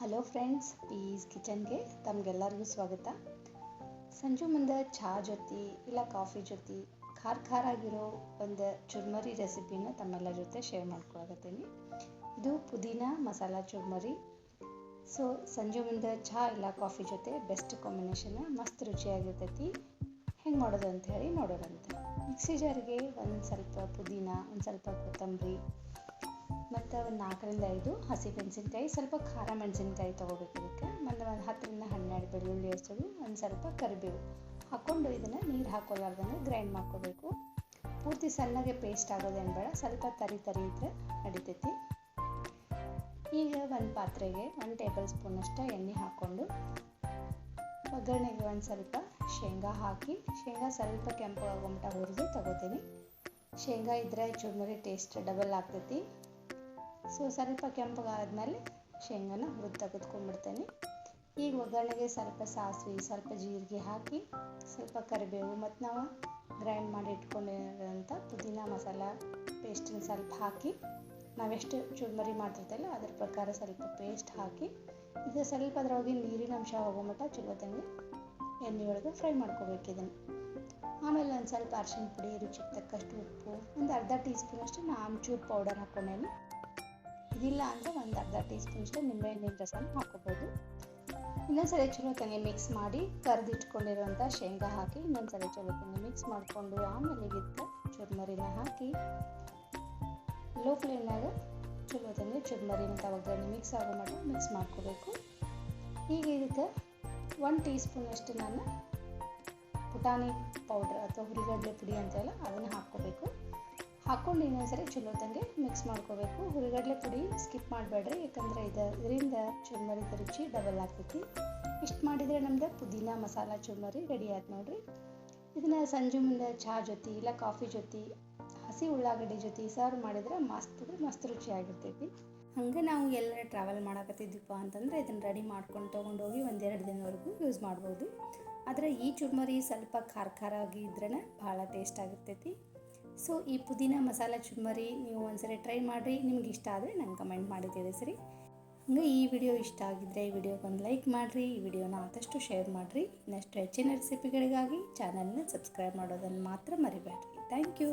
Hello friends, piece ಕಿಚನ್ಗೆ ತಮಗೆಲ್ಲರಿಗೂ ಸ್ವಾಗತ. ಸಂಜೆ ಮುಂದೆ ಚಹಾ ಜೊತೆ ಇಲ್ಲ ಕಾಫಿ ಜೊತೆ ಖಾರ ಖಾರ ಆಗಿರೋ ಒಂದು ಚುರ್ಮರಿ ರೆಸಿಪಿನ ತಮ್ಮೆಲ್ಲರ ಜೊತೆ ಶೇರ್ ಮಾಡ್ಕೊಳಕತ್ತೀನಿ. ಇದು ಪುದೀನ ಮಸಾಲ ಚುರ್ಮರಿ. ಸೊ ಸಂಜೆ ಮುಂದೆ ಚಹಾ ಇಲ್ಲ ಕಾಫಿ ಜೊತೆ ಬೆಸ್ಟ್ ಕಾಂಬಿನೇಷನ್, ಮಸ್ತ್ ರುಚಿಯಾಗಿರ್ತೈತಿ. ಹೆಂಗೆ ಮಾಡೋದು ಅಂತ ಹೇಳಿ ನೋಡೋರಂತೆ. ಮಿಕ್ಸಿ ಜಾರಿಗೆ ಒಂದು ಸ್ವಲ್ಪ ಪುದೀನ, ಒಂದು ಸ್ವಲ್ಪ ಕೊತ್ತಂಬರಿ ಮತ್ತು ಒಂದು 4-5 ಹಸಿಮೆಣಸಿನ್ಕಾಯಿ, ಸ್ವಲ್ಪ ಖಾರ ಮೆಣಸಿನ್ಕಾಯಿ ತೊಗೋಬೇಕು. ಇದಕ್ಕೆ ಮತ್ತು ಒಂದು 10-12 ಬೆಳ್ಳುಳ್ಳಿ ಎಸಳು, ಒಂದು ಸ್ವಲ್ಪ ಕರಿಬೇವು ಹಾಕ್ಕೊಂಡು ಇದನ್ನು ನೀರು ಹಾಕೋಲಾರ್ದಂಗೆ ಗ್ರೈಂಡ್ ಮಾಡ್ಕೋಬೇಕು. ಪೂರ್ತಿ ಸಣ್ಣಗೆ ಪೇಸ್ಟ್ ಆಗೋದೇನು ಬೇಡ, ಸ್ವಲ್ಪ ತರಿ ಇದ್ರೆ ನಡಿತೈತಿ. ಈಗ ಒಂದು ಪಾತ್ರೆಗೆ 1 ಟೇಬಲ್ ಸ್ಪೂನಷ್ಟು ಎಣ್ಣೆ ಹಾಕ್ಕೊಂಡು ಒಗ್ಗರಣೆಗೆ ಒಂದು ಸ್ವಲ್ಪ ಶೇಂಗಾ ಹಾಕಿ, ಶೇಂಗಾ ಸ್ವಲ್ಪ ಕೆಂಪು ಆಗೋಮಟ ಹುರಿದು ತಗೋತೀನಿ. ಶೇಂಗಾ ಇದ್ದರೆ ಚುರ್ಮರಿ ಟೇಸ್ಟ್ ಡಬಲ್ ಆಗ್ತೈತಿ. ಸೊ ಸ್ವಲ್ಪ ಕೆಂಪಗಾದ್ಮೇಲೆ ಶೇಂಗಾನ ಹುರಿದು ತೆಗೆದುಕೊಂಡ್ಬಿಡ್ತೇನೆ. ಈಗ ಒಗ್ಗರಣೆಗೆ ಸ್ವಲ್ಪ ಸಾಸಿವೆ, ಸ್ವಲ್ಪ ಜೀರಿಗೆ ಹಾಕಿ, ಸ್ವಲ್ಪ ಕರಿಬೇವು ಮತ್ತು ನಾವು ಗ್ರೈಂಡ್ ಮಾಡಿ ಇಟ್ಕೊಂಡಿರೋಂಥ ಪುದೀನ ಮಸಾಲ ಪೇಸ್ಟನ್ನು ಸ್ವಲ್ಪ ಹಾಕಿ, ನಾವೆಷ್ಟು ಚುರ್ಮರಿ ಮಾಡ್ತಿರ್ತಲ್ಲ ಅದ್ರ ಪ್ರಕಾರ ಸ್ವಲ್ಪ ಪೇಸ್ಟ್ ಹಾಕಿ, ಇದು ಸ್ವಲ್ಪ ಅದರೊಳಗೆ ನೀರಿನ ಅಂಶ ಹೋಗೋ ಮಟ್ಟ ಚಲೋತ್ತಂಗೆ ಎಣ್ಣೆ ಒಳಗೆ ಫ್ರೈ ಮಾಡ್ಕೋಬೇಕು ಇದನ್ನು. ಆಮೇಲೆ ಒಂದು ಸ್ವಲ್ಪ ಅರಿಶಿನ ಪುಡಿ, ರುಚಿಗೆ ತಕ್ಕಷ್ಟು ಉಪ್ಪು, ಒಂದು ಅರ್ಧ ಟೀ ಸ್ಪೂನಷ್ಟು ಆಮ್ಚೂರ್ ಪೌಡರ್ ಹಾಕ್ಕೊಂಡೇನಿ. ಇದಿಲ್ಲ ಅಂದರೆ ಒಂದು ಅರ್ಧ ಟೀ ಸ್ಪೂನಷ್ಟು ನಿಂಬೆಹಣ್ಣಿನ ರಸನ ಹಾಕೋಬೋದು. ಇನ್ನೊಂದ್ಸಲ ಚಲೋತ್ತಂಗೆ ಮಿಕ್ಸ್ ಮಾಡಿ ಕರೆದಿಟ್ಕೊಂಡಿರೋಂಥ ಶೇಂಗಾ ಹಾಕಿ ಇನ್ನೊಂದ್ಸಲ ಚಲೋತ್ತಂಗೆ ಮಿಕ್ಸ್ ಮಾಡಿಕೊಂಡು ಆಮೇಲೆ ಇದಕ್ಕೆ ಚುರ್ಮರಿನ ಹಾಕಿ ಲೋ ಫ್ಲೇಮ್ನಾಗ ಚಲೋತ್ತಂಗೆ ಚುರ್ಮರಿನ ಒಗ್ಗರಣೆ ಮಿಕ್ಸ್ ಆಗೋ ಮಟ್ಟ ಮಿಕ್ಸ್ ಮಾಡ್ಕೋಬೇಕು. ಈಗ ಇದಕ್ಕೆ 1 ಟೀ ಸ್ಪೂನಷ್ಟು ನಾನು ಪುಟಾಣಿ ಪೌಡ್ರ್ ಅಥವಾ ಹುರಿಗಡಲೆ ಪುಡಿ ಅಂತೆಲ್ಲ ಅದನ್ನು ಹಾಕ್ಕೋಬೇಕು. ಹಾಕ್ಕೊಂಡು ಇನ್ನೊಂದ್ಸರಿ ಚಲೋತ್ತಂಗೆ ಮಿಕ್ಸ್ ಮಾಡ್ಕೋಬೇಕು. ಹುರಿಗಡಲೆ ಪುಡಿ ಸ್ಕಿಪ್ ಮಾಡಬೇಡ್ರಿ, ಯಾಕಂದರೆ ಇದರಿಂದ ಚುರ್ಮರಿದ ರುಚಿ ಡಬಲ್ ಆಗ್ತೈತಿ. ಇಷ್ಟು ಮಾಡಿದರೆ ನಮ್ದು ಪುದೀನ ಮಸಾಲ ಚುರ್ಮರಿ ರೆಡಿ ಆಯ್ತು ನೋಡ್ರಿ. ಇದನ್ನು ಸಂಜೆ ಮುಂದೆ ಚಹಾ ಜೊತೆ ಇಲ್ಲ ಕಾಫಿ ಜೊತೆ ಹಸಿ ಉಳ್ಳಾಗಡ್ಡಿ ಜೊತೆ ಸರ್ವ್ ಮಾಡಿದರೆ ಮಸ್ತ್ ರುಚಿಯಾಗಿರ್ತೈತಿ. ಹಂಗೆ ನಾವು ಎಲ್ಲರ ಟ್ರಾವೆಲ್ ಮಾಡಕತ್ತಿದ್ವಿಪ್ಪ ಅಂತಂದರೆ ಇದನ್ನು ರೆಡಿ ಮಾಡ್ಕೊಂಡು ತೊಗೊಂಡೋಗಿ 1-2 ದಿನವರೆಗೂ ಯೂಸ್ ಮಾಡ್ಬೋದು. ಆದರೆ ಈ ಚುರ್ಮರಿ ಸ್ವಲ್ಪ ಖಾರ ಆಗಿ ಇದ್ರೇ ಭಾಳ ಟೇಸ್ಟ್ ಆಗಿರ್ತೈತಿ. ಸೊ ಈ ಪುದೀನ ಮಸಾಲ ಚುರ್ಮರಿ ನೀವು ಒಂದ್ಸರಿ ಟ್ರೈ ಮಾಡಿರಿ. ನಿಮ್ಗೆ ಇಷ್ಟ ಆದರೆ ನಂಗೆ ಕಮೆಂಟ್ ಮಾಡಿ ತಿಳಿಸ್ರಿ. ಹಂಗೆ ಈ ವಿಡಿಯೋ ಇಷ್ಟ ಆಗಿದ್ದರೆ ಈ ವಿಡಿಯೋಗೆ ಒಂದು ಲೈಕ್ ಮಾಡಿರಿ, ಈ ವಿಡಿಯೋನ ಆದಷ್ಟು ಶೇರ್ ಮಾಡಿರಿ. ಇನ್ನಷ್ಟು ಹೆಚ್ಚಿನ ರೆಸಿಪಿಗಳಿಗಾಗಿ ಚಾನಲ್ನ ಸಬ್ಸ್ಕ್ರೈಬ್ ಮಾಡೋದನ್ನು ಮಾತ್ರ ಮರಿಬೇಡ್ರಿ. Thank you.